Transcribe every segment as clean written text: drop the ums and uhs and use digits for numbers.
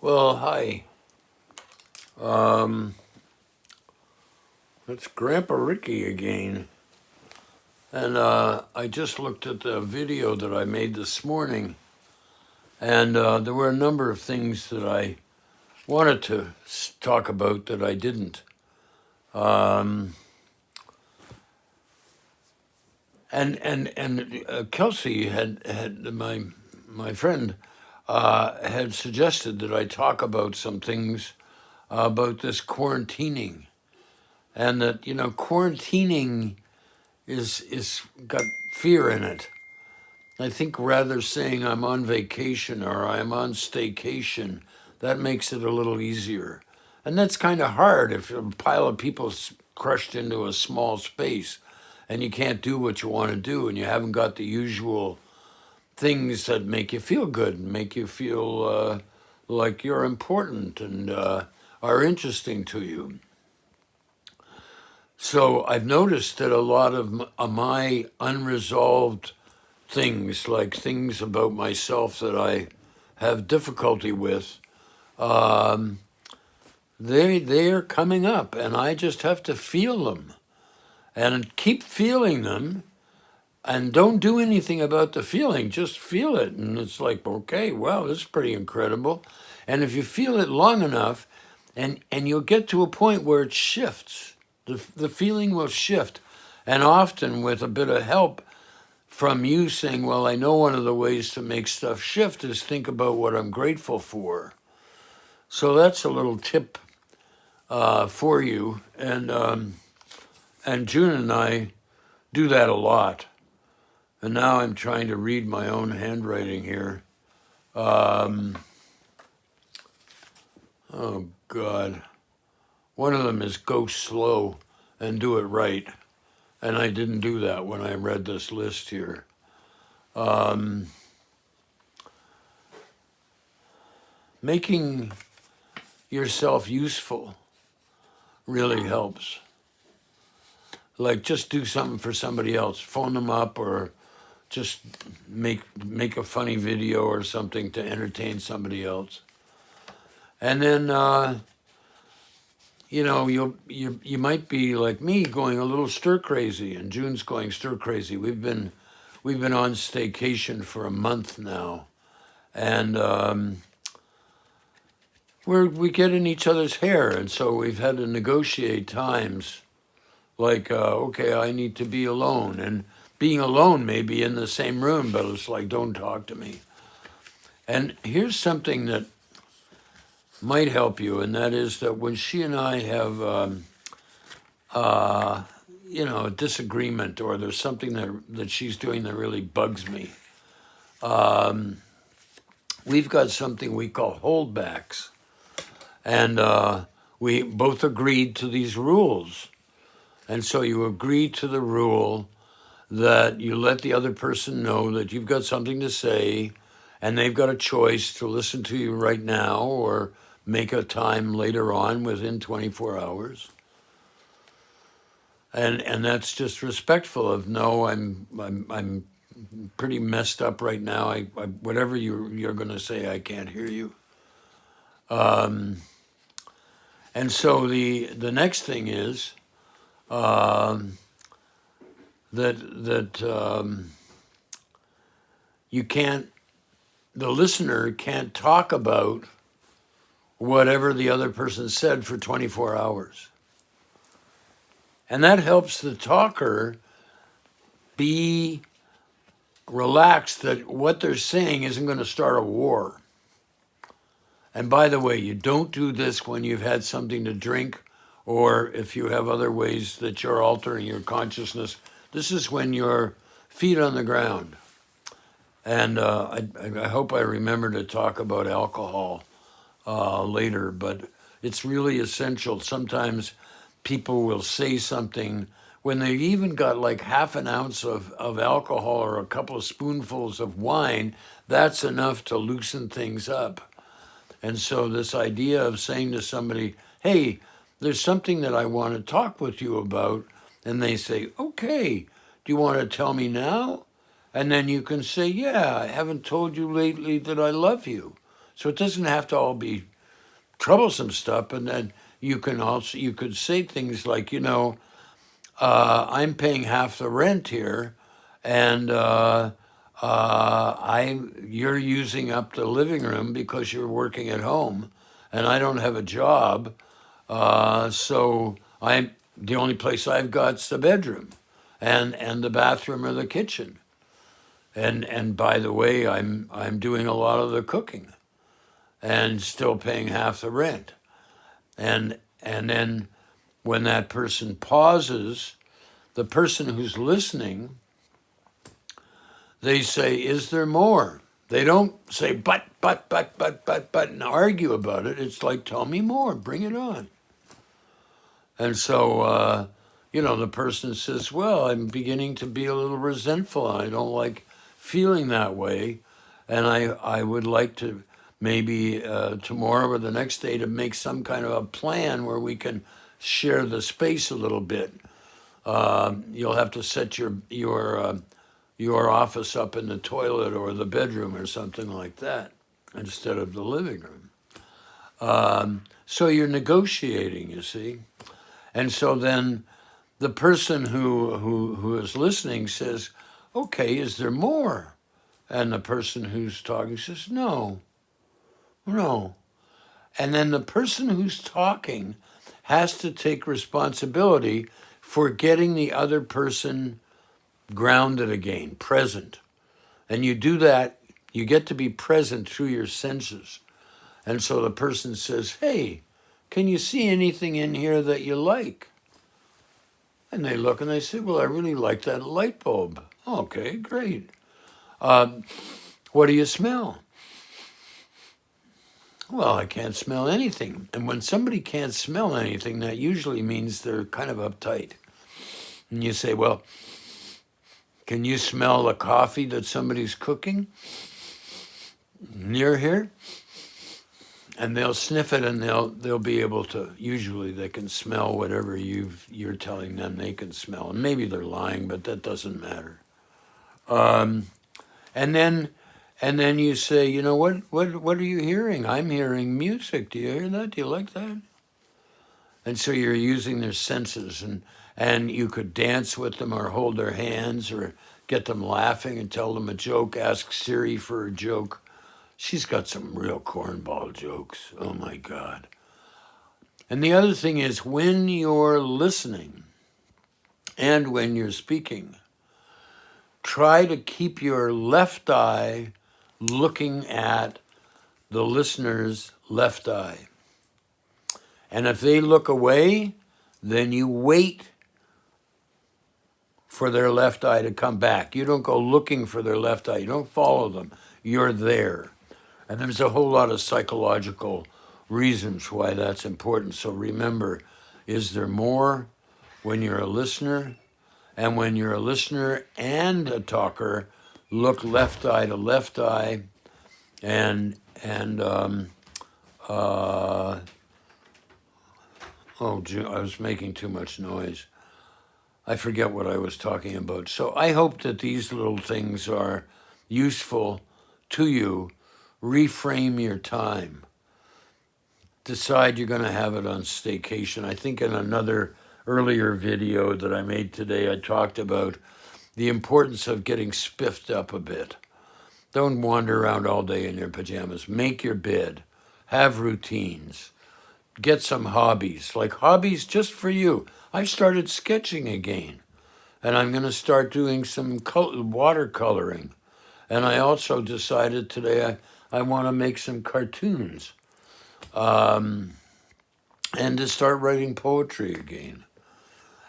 Well, hi. Um, it's Grandpa Ricky again. And I just looked at the video that I made this morning, and there were a number of things that I wanted to talk about that I didn't. Um, and Kelsey had my friend had suggested that I talk about some things about this quarantining, and that quarantining is got fear in it. I think rather saying I'm on vacation or I'm on staycation, that makes it a little easier. And that's kind of hard if a pile of people's crushed into a small space and you can't do what you want to do and you haven't got the usual things that make you feel good and make you feel like you're important and are interesting to you. So I've noticed that a lot of my unresolved things, like things about myself that I have difficulty with, um, they're coming up, and I just have to feel them and keep feeling them, and don't do anything about the feeling. Just feel it, and it's like, okay, wow, this is pretty incredible. And if you feel it long enough, and you'll get to a point where it shifts. The feeling will shift, and often with a bit of help from you saying, well, I know one of the ways to make stuff shift is think about what I'm grateful for. So that's a little tip for you. And June and I do that a lot. And now I'm trying to read my own handwriting here. Oh, God. One of them is go slow and do it right. And I didn't do that when I read this list here. Making yourself useful really helps. Like just do something for somebody else, phone them up, or just make a funny video or something to entertain somebody else. And then you might be like me, going a little stir crazy, and June's going stir crazy. We've been on staycation for a month now, and we get in each other's hair, and so we've had to negotiate times. Like, okay, I need to be alone, and being alone may be in the same room, but it's like, don't talk to me. And here's something that might help you, and that is that when she and I have, a disagreement, or there's something that she's doing that really bugs me, we've got something we call holdbacks. And we both agreed to these rules. And so you agree to the rule that you let the other person know that you've got something to say, and they've got a choice to listen to you right now or make a time later on within 24 hours. And that's just respectful of, no, I'm pretty messed up right now. I whatever you're going to say, I can't hear you. And so the next thing is that you can't, the listener can't talk about whatever the other person said for 24 hours. And that helps the talker be relaxed that what they're saying isn't going to start a war. And by the way, you don't do this when you've had something to drink, or if you have other ways that you're altering your consciousness. This is when you're feet on the ground. And I hope I remember to talk about alcohol later, but it's really essential. Sometimes people will say something when they've even got like half an ounce of alcohol or a couple of spoonfuls of wine. That's enough to loosen things up. And so this idea of saying to somebody, hey, there's something that I want to talk with you about, and they say, okay, do you want to tell me now? And then you can say, yeah, I haven't told you lately that I love you. So it doesn't have to all be troublesome stuff. And then you could say things like, I'm paying half the rent here, and you're using up the living room because you're working at home, and I don't have a job, so the only place I've got's the bedroom, and the bathroom or the kitchen, and by the way, I'm doing a lot of the cooking, and still paying half the rent, and then when that person pauses, the person who's listening, they say, is there more? They don't say, but, and argue about it. It's like, tell me more, bring it on. And so, the person says, well, I'm beginning to be a little resentful. I don't like feeling that way. And I would like to maybe tomorrow or the next day to make some kind of a plan where we can share the space a little bit. You'll have to set your office up in the toilet or the bedroom or something like that instead of the living room. So you're negotiating, you see. And so then the person who is listening says, okay, is there more? And the person who's talking says, no. And then the person who's talking has to take responsibility for getting the other person grounded again, present. And you do that, you get to be present through your senses. And so the person says, hey, can you see anything in here that you like? And they look and they say, well, I really like that light bulb. Okay, great. What do you smell? Well, I can't smell anything. And when somebody can't smell anything, that usually means they're kind of uptight. And you say, well, can you smell the coffee that somebody's cooking near here? And they'll sniff it, and they'll be able to. Usually, they can smell whatever you're telling them they can smell. And maybe they're lying, but that doesn't matter. And then you say, you know what are you hearing? I'm hearing music. Do you hear that? Do you like that? And so you're using their senses, and you could dance with them or hold their hands or get them laughing and tell them a joke. Ask Siri for a joke. She's got some real cornball jokes. Oh my God. And the other thing is, when you're listening and when you're speaking, try to keep your left eye looking at the listener's left eye. And if they look away, then you wait for their left eye to come back. You don't go looking for their left eye. You don't follow them. You're there. And there's a whole lot of psychological reasons why that's important. So remember, is there more when you're a listener? And when you're a listener and a talker, look left eye to left eye, and I was making too much noise. I forget what I was talking about. So I hope that these little things are useful to you. Reframe your time. Decide you're going to have it on staycation. I think in another earlier video that I made today, I talked about the importance of getting spiffed up a bit. Don't wander around all day in your pajamas. Make your bed. Have routines. Get some hobbies, like hobbies just for you. I've started sketching again, and I'm going to start doing some watercoloring. And I also decided today I want to make some cartoons, and to start writing poetry again.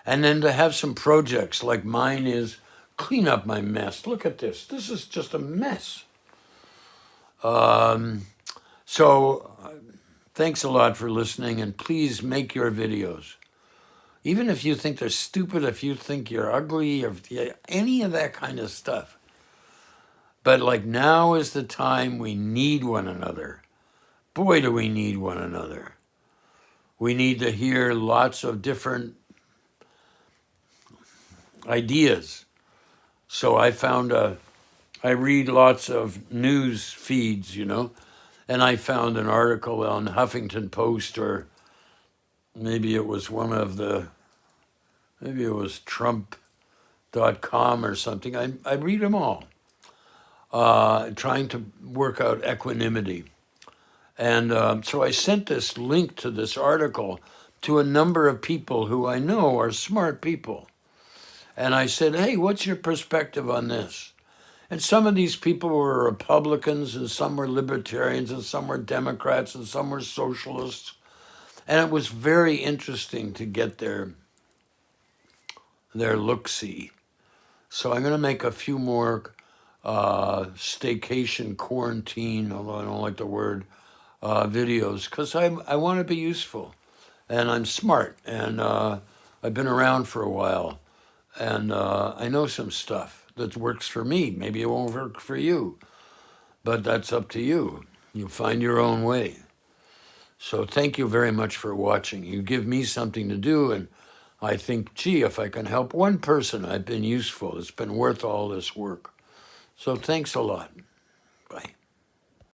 And then to have some projects, like mine is clean up my mess. Look at this. This is just a mess. So thanks a lot for listening, and please make your videos. Even if you think they're stupid, if you think you're ugly, or any of that kind of stuff. But like, now is the time we need one another. Boy, do we need one another. We need to hear lots of different ideas. So I read lots of news feeds, And I found an article on Huffington Post, or maybe it was maybe it was Trump.com or something. I read them all, trying to work out equanimity. And so I sent this link to this article to a number of people who I know are smart people. And I said, hey, what's your perspective on this? And some of these people were Republicans, and some were libertarians, and some were Democrats, and some were socialists. And it was very interesting to get their look-see. So I'm going to make a few more staycation, quarantine, although I don't like the word, videos, because I want to be useful. And I'm smart, and I've been around for a while, and I know some stuff that works for me. Maybe it won't work for you, but that's up to you. You find your own way. So thank you very much for watching. You give me something to do, and I think, gee, if I can help one person, I've been useful. It's been worth all this work. So thanks a lot. Bye.